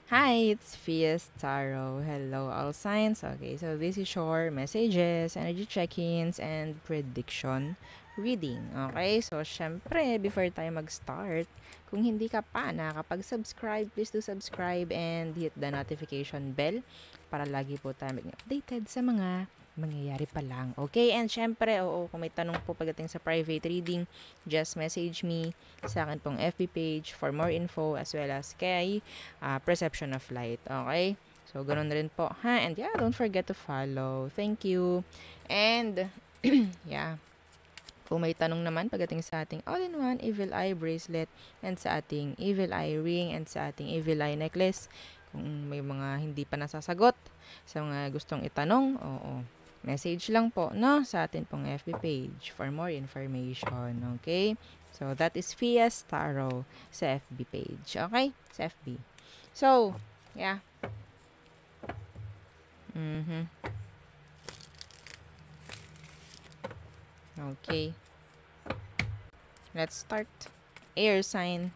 Hi, it's Fias Tarot. Hello, all signs. Okay, so this is your messages, energy check-ins, and prediction reading. Okay, so syempre, before tayo mag-start, kung hindi ka pa nakakapag-subscribe, please do subscribe and hit the notification bell para lagi po tayo maging updated sa mga mangyayari pa lang. Okay, and syempre, kung may tanong po pagdating sa private reading, just message me sa akin pong FB page for more info as well as kay Perception of Light. Okay? So, ganun rin po. Ha? And yeah, don't forget to follow. Thank you. And, yeah. Kung may tanong naman pagdating sa ating all-in-one Evil Eye Bracelet and sa ating Evil Eye Ring and sa ating Evil Eye Necklace, kung may mga hindi pa nasasagot sa mga gustong itanong, message lang po, no? Sa atin pong FB page for more information. Okay? So, that is Fias Tarot sa FB page. Okay? Sa FB. So, yeah. Okay. Let's start. Air sign.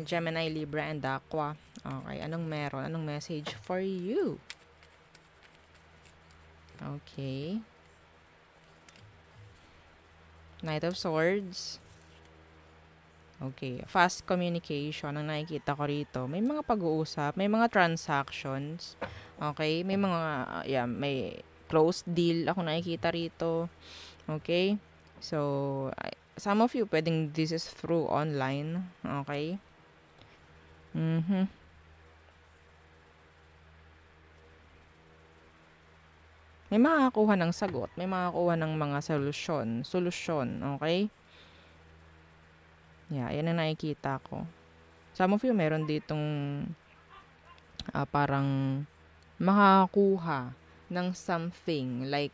Gemini, Libra, and Aqua. Okay, anong meron? Anong message for you? Okay. Knight of Swords. Okay, fast communication ang nakikita ko rito. May mga pag-uusap, may mga transactions. Okay, may mga, may closed deal ako nakikita rito. Okay, so, some of you, pwedeng this is through online. Okay. May makakakuha ng sagot, may makakakuha ng mga solusyon, okay? Yeah, yan ang nakikita ko. Some of you, meron ditong parang makakakuha ng something like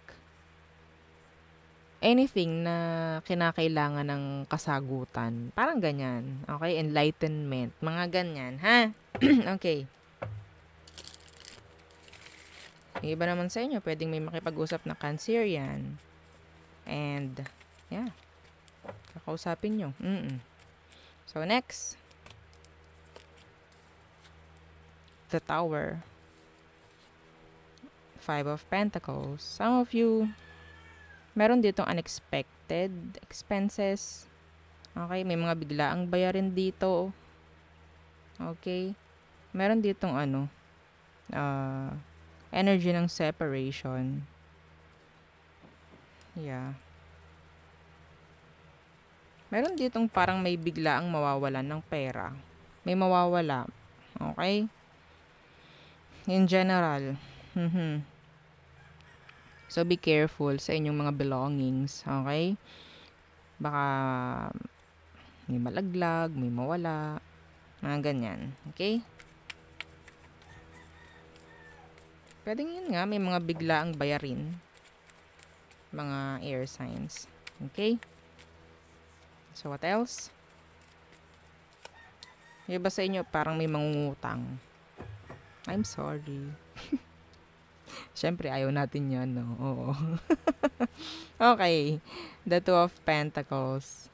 anything na kinakailangan ng kasagutan. Parang ganyan. Okay? Enlightenment. Mga ganyan. Ha? Okay. Yung iba naman sa inyo, pwedeng may makipag-usap na Cancerian. And, yeah. Kakausapin nyo. So, next. The Tower. Five of Pentacles. Some of you, meron ditong unexpected expenses. Okay, may mga biglaang bayarin dito. Okay. Meron ditong energy ng separation. Yeah. Meron ditong parang may biglaang mawawalan ng pera. May mawawala. Okay? In general. So, be careful sa inyong mga belongings. Okay? Baka may malaglag, may mawala. Mga ganyan. Okay? Pwedeng yun nga, may mga biglaang bayarin. Mga air signs. Okay? So, what else? Yung iba sa inyo, parang may mangungutang. I'm sorry. Siyempre, ayaw natin yan, no? Oo. Okay. The Two of Pentacles.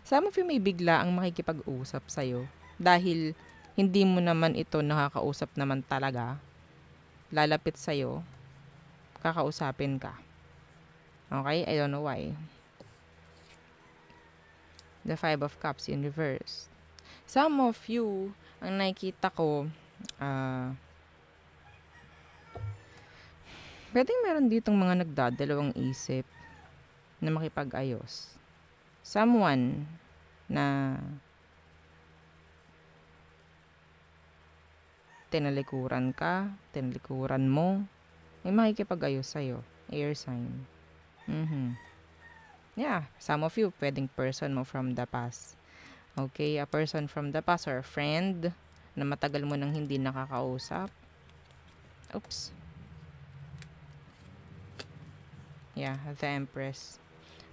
Some of you may bigla ang makikipag-usap sa'yo. Dahil, hindi mo naman ito nakakausap naman talaga. Lalapit sa'yo. Kakausapin ka. Okay? I don't know why. The Five of Cups in reverse. Some of you, ang nakikita ko, pwedeng meron ditong mga nagdadalawang isip na makipag-ayos. Someone na tinalikuran ka, tinalikuran mo, may makikipag-ayos sa'yo. Air sign. Yeah, some of you, pwedeng person mo from the past. Okay, a person from the past or a friend na matagal mo nang hindi nakakausap. Oops. Yeah, the Empress.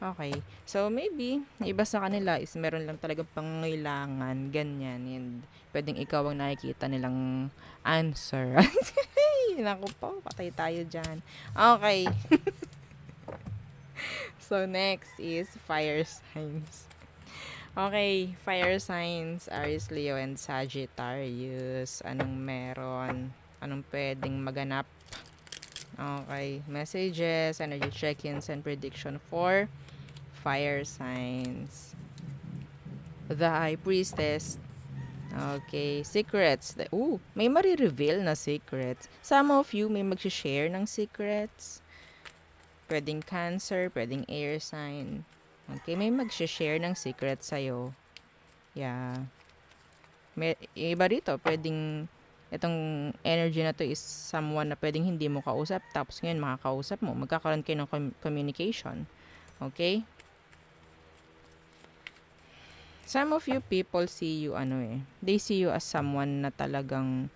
Okay. So, maybe, iba sa kanila is meron lang talagang pangangailangan, ganyan. And pwedeng ikaw ang nakikita nilang answer. Naku po, patay tayo dyan. Okay. So, next is fire signs. Okay, fire signs, Aries, Leo, and Sagittarius. Anong meron? Anong pwedeng maganap? Okay, messages, energy check-ins, and prediction for fire signs. The High Priestess. Okay, secrets. May mari-reveal na secrets. Some of you may mag-share ng secrets. Pwedeng Cancer, pwedeng air sign. Okay, may mag-share ng secrets sa'yo. Yeah. May, iba rito, pwedeng itong energy na to is someone na pwedeng hindi mo kausap, tapos ngayon makakausap mo. Magkakaroon kayo ng communication. Okay? Some of you people see you, they see you as someone na talagang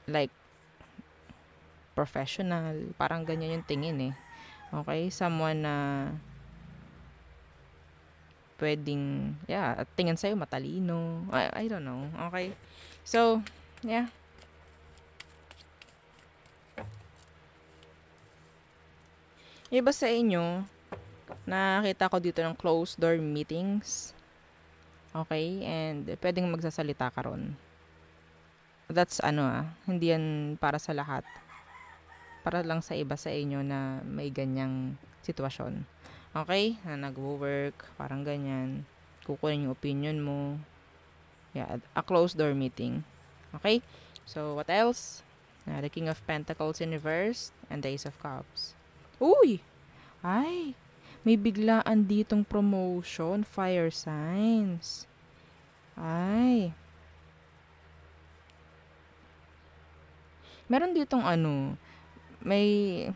like professional. Parang ganyan yung tingin eh. Okay? Someone na pwedeng, at tingin sa'yo matalino. I don't know. Okay? So, yeah. Iba sa inyo, nakita ko dito ng closed door meetings. Okay? And pwedeng magsasalita ka ron. That's hindi yan para sa lahat. Para lang sa iba sa inyo na may ganyang sitwasyon. Okay? Na nag-work, parang ganyan. Kukunin yung opinion mo. Yeah, a closed door meeting. Okay? So, what else? The King of Pentacles in reverse and the Ace of Cups. Uy! Ay! May biglaan ditong promotion. Fire signs. Ay! Meron ditong may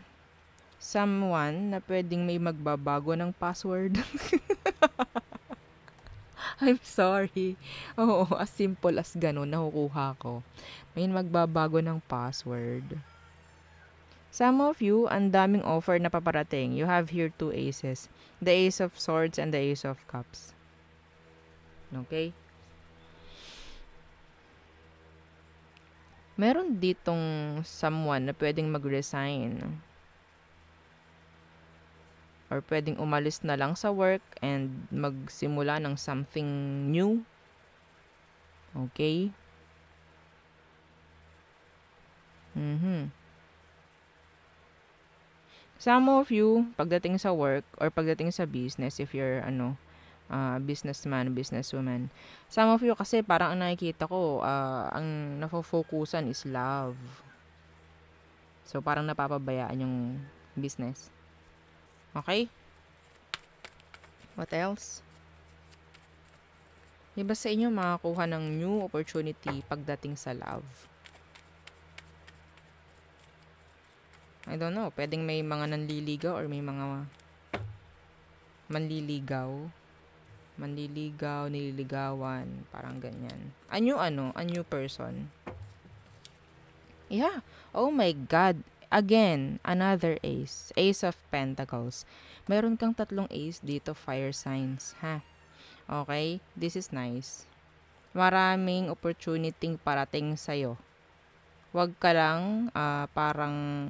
someone na pwedeng may magbabago ng password. I'm sorry. Oo, as simple as ganun, nakukuha ko. May magbabago ng password. Some of you, ang daming offer na paparating. You have here 2 aces. The Ace of Swords and the Ace of Cups. Okay? Meron ditong someone na pwedeng mag-resign. Or pwedeng umalis na lang sa work and magsimula ng something new. Okay? Some of you, pagdating sa work or pagdating sa business, if you're businessman, businesswoman, some of you kasi parang ang nakikita ko, ang nafo-focusan is love. So, parang napapabayaan yung business. Okay? What else? Iba sa inyo makakuha ng new opportunity pagdating sa love. I don't know. Pwedeng may mga nanliligaw or may mga manliligaw. Manliligaw, nililigawan. Parang ganyan. A new person. Yeah. Oh my God. Again, another ace. Ace of Pentacles. Meron kang 3 ace dito, fire signs. Ha? Okay? This is nice. Maraming opportunity parating sa'yo. Huwag ka lang parang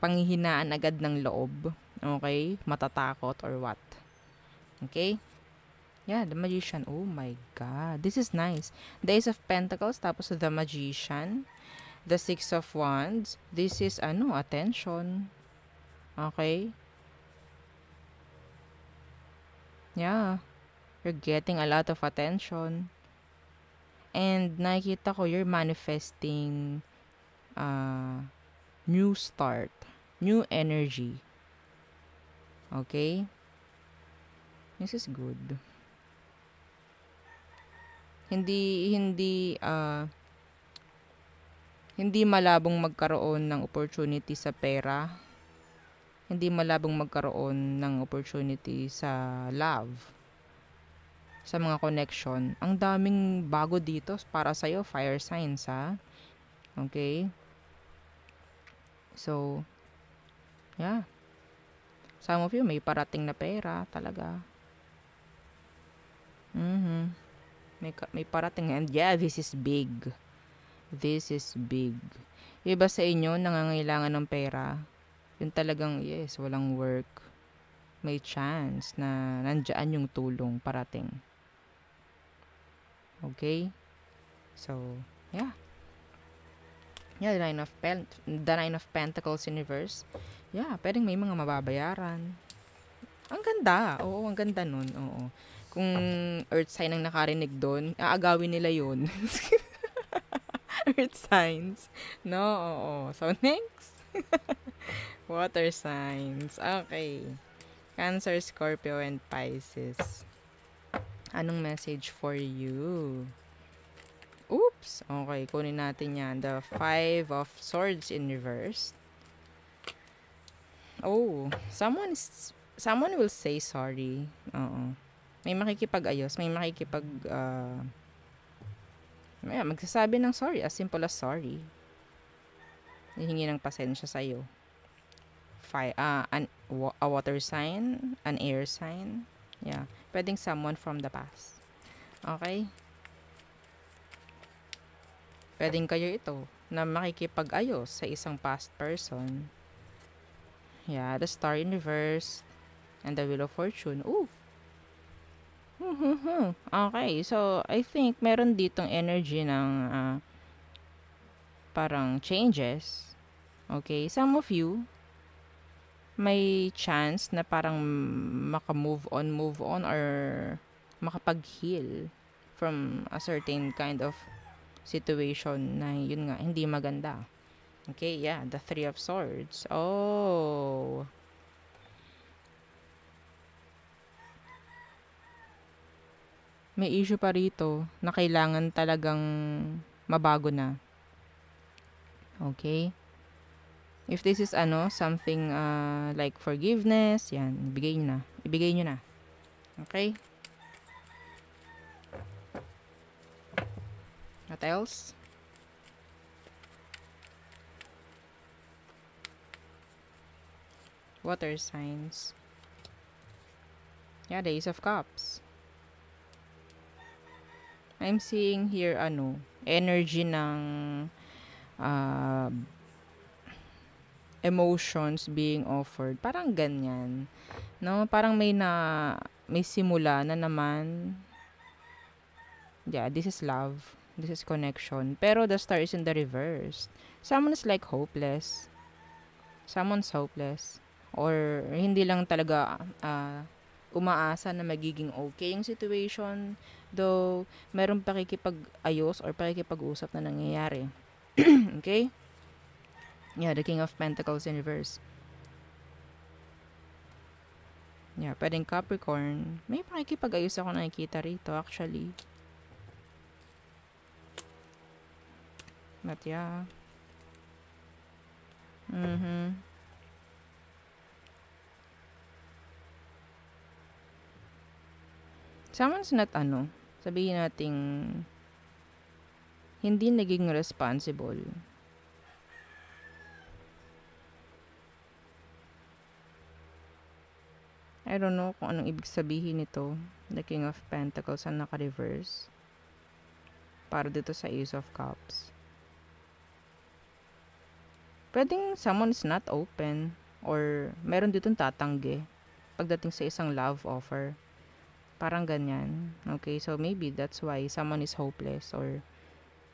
panghihinaan agad ng loob. Okay? Matatakot or what. Okay? Yeah, the Magician. Oh my God. This is nice. The Ace of Pentacles, tapos the Magician. The Six of Wands. This is, attention. Okay? Yeah. You're getting a lot of attention. And nakikita ko, you're manifesting new start. New energy. Okay? This is good. Hindi malabong magkaroon ng opportunity sa pera. Hindi malabong magkaroon ng opportunity sa love. Sa mga connection. Ang daming bago dito para sa'yo, fire signs, ha? Okay? So, yeah. Some of you may parating na pera talaga. May parating. And yeah, this is big. This is big. Yung iba sa inyo, nangangailangan ng pera. Yung talagang, yes, walang work. may chance na nandiyan yung tulong parating. Okay? So, yeah. Yeah, the Nine of Pentacles in reverse. Yeah, pwedeng may mga mababayaran. Ang ganda. Oo, ang ganda nun. Oo. Kung earth sign ang nakarinig doon, aagawin nila yun. Earth signs. No, oo. So, next. Water signs. Okay. Cancer, Scorpio, and Pisces. Anong message for you? Oops. Okay, kunin natin yan. The Five of Swords in reverse. Oh, someone will say sorry. Oo. May makikipag-ayos, may magsasabi ng sorry, as simple as sorry. Hihingi ng pasensya sa'yo. A water sign, an air sign. Yeah, pwedeng someone from the past. Okay? Pwedeng kayo ito na makikipag-ayos sa isang past person. Yeah, the Star in reverse and the Wheel of Fortune. Ooh. Okay, so I think meron ditong energy ng parang changes. Okay, some of you may chance na parang move on or makapag-heal from a certain kind of situation na yun nga, hindi maganda. Okay, yeah, the Three of Swords. Oh. May issue pa rito na kailangan talagang mabago na. Okay? If this is something like forgiveness, yan, ibigay nyo na. Okay? What else? Water signs. Yeah, the Ace of Cups. I'm seeing here, energy ng emotions being offered. Parang ganyan. No? Parang may simula na naman. Yeah, this is love. This is connection. Pero the Star is in the reverse. Someone's like hopeless. Someone's hopeless. Or hindi lang talaga umaasa na magiging okay yung situation. Though, meron pakikipag-ayos or pakikipag-usap na nangyayari. Okay? Yeah, the King of Pentacles in reverse. Yeah, pwedeng Capricorn. May pakikipag-ayos ako nakikita rito actually. But yeah. Someone's not sabihin nating hindi naging responsible. I don't know kung anong ibig sabihin nito. The King of Pentacles ang naka-reverse. Para dito sa Ace of Cups. Pwedeng someone is not open or meron ditong tatanggi pagdating sa isang love offer. Parang ganyan. Okay, so maybe that's why someone is hopeless or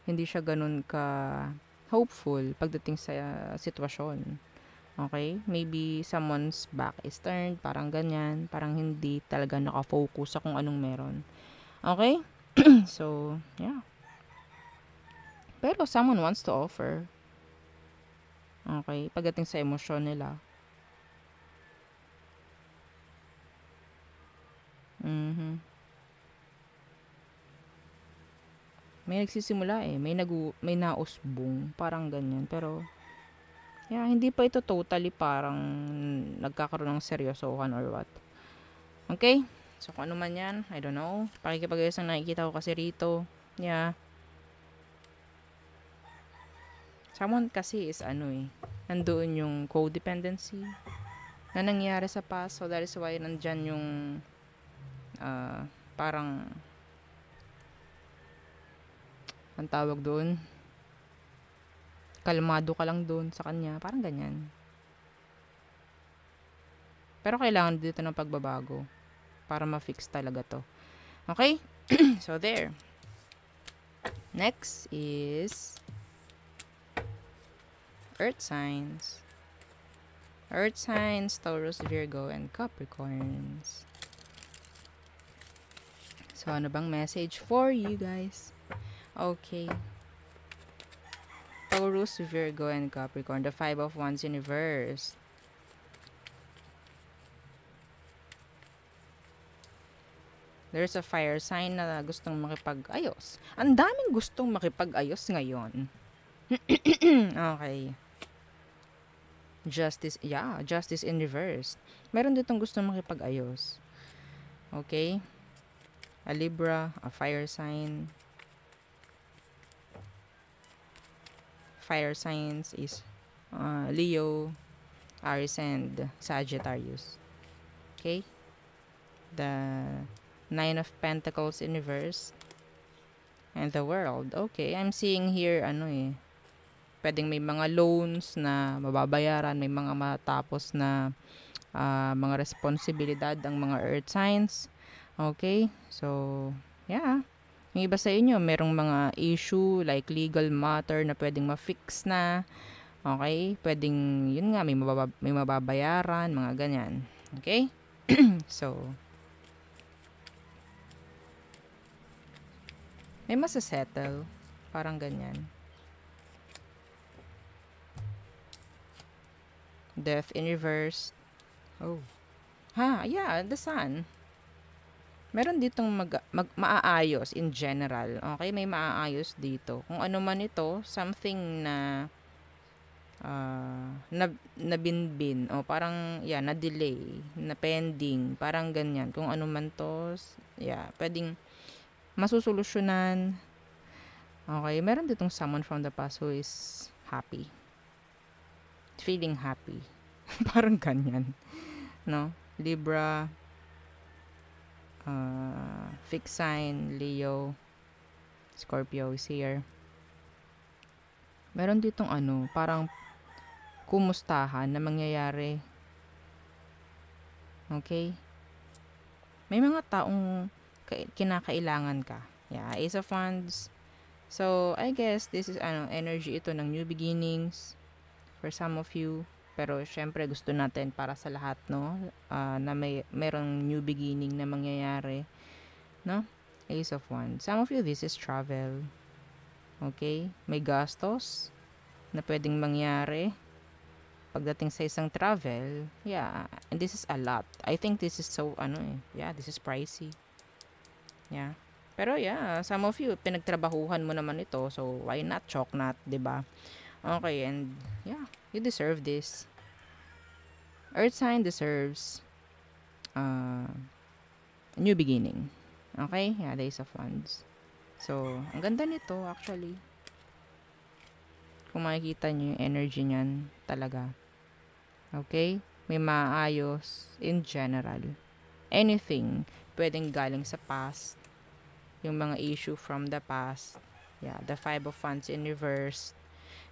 hindi siya ganun ka hopeful pagdating sa sitwasyon. Okay? Maybe someone's back is turned, parang ganyan, parang hindi talaga nakafocus sa kung anong meron. Okay? So, yeah. Pero someone wants to offer. Okay? Pagdating sa emosyon nila. May nagsisimula may nausbong, parang ganyan. Pero, yeah, hindi pa ito totally parang nagkakaroon ng seryosohan or what. Okay? So, kung ano man yan, I don't know. Pakikipag-ayos ang nakikita ko kasi rito. Yeah. Someone kasi is nandoon yung codependency na nangyari sa past. So, that is why nandyan yung parang ang tawag doon, kalmado ka lang doon sa kanya. Parang ganyan. Pero kailangan dito ng pagbabago para ma-fix talaga to. Okay? So, there. Next is Earth signs. Earth signs, Taurus, Virgo, and Capricorns. So, ano bang message for you guys? Okay. Taurus, Virgo, and Capricorn. The Five of Wands in reverse. There's a fire sign na gustong makipag-ayos. Ang daming gustong makipag-ayos ngayon. Okay. Justice, yeah, Justice in reverse. Meron ditong gustong makipag-ayos. Okay? A Libra, a fire sign. Fire signs is Leo, Aries, and Sagittarius. Okay? The Nine of Pentacles in reverse. And the World. Okay, I'm seeing here, pwedeng may mga loans na mababayaran, may mga matapos na mga responsibilidad ang mga earth signs. Okay? So, yeah. Yung iba sa inyo, merong mga issue like legal matter na pwedeng ma-fix na. Okay? Pwedeng, yun nga, may mababayaran, mga ganyan. Okay? So, may masasettle. Parang ganyan. Death in reverse. Oh. Yeah, the Sun. Meron ditong maaayos in general. Okay, may maaayos dito. Kung ano man ito, something na nabinbin o parang na-delay, na pending, parang ganyan. Kung ano man to, pwedeng masusolusyonan. Okay, meron ditong someone from the past who is happy. Feeling happy. Parang ganyan. No? Libra, fixed sign, Leo, Scorpio is here. Meron ditong parang kumustahan na mangyayari. Okay? May mga taong kinakailangan ka. Yeah, Ace of Wands. So, I guess this is energy ito ng new beginnings for some of you. Pero syempre gusto natin para sa lahat, no? Na merong new beginning na mangyayari, no? Ace of Wands. Some of you, this is travel. Okay? May gastos na pwedeng mangyari pagdating sa isang travel. Yeah, and this is a lot. I think this is so this is pricey. Yeah. Pero some of you pinagtrabahuhan mo naman ito, so why not chalk not, 'di ba? Okay, and you deserve this. Earth sign deserves a new beginning. Okay? Yeah, the Ace of Wands. So, ang ganda nito actually. Kung makikita nyo yung energy niyan talaga. Okay? May maayos in general. Anything pwedeng galing sa past. Yung mga issue from the past. Yeah, the Five of Wands in reverse.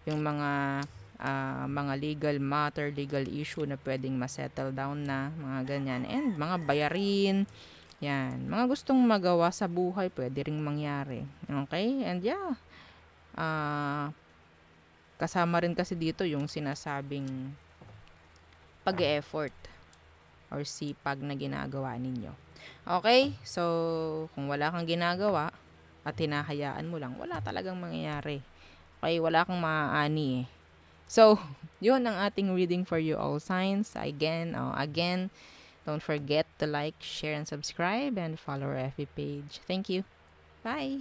Yung mga legal matter, legal issue na pwedeng ma-settle down na, mga ganyan. And mga bayarin, yan. Mga gustong magawa sa buhay, pwede ring mangyari. Okay? And kasama rin kasi dito yung sinasabing pag-e-effort or sipag na ginagawa ninyo. Okay? So, kung wala kang ginagawa at hinahayaan mo lang, wala talagang mangyayari. Okay? Wala kang maaani eh. So, yun ang ating reading for you all signs. Again, don't forget to like, share, and subscribe, and follow our FB page. Thank you. Bye!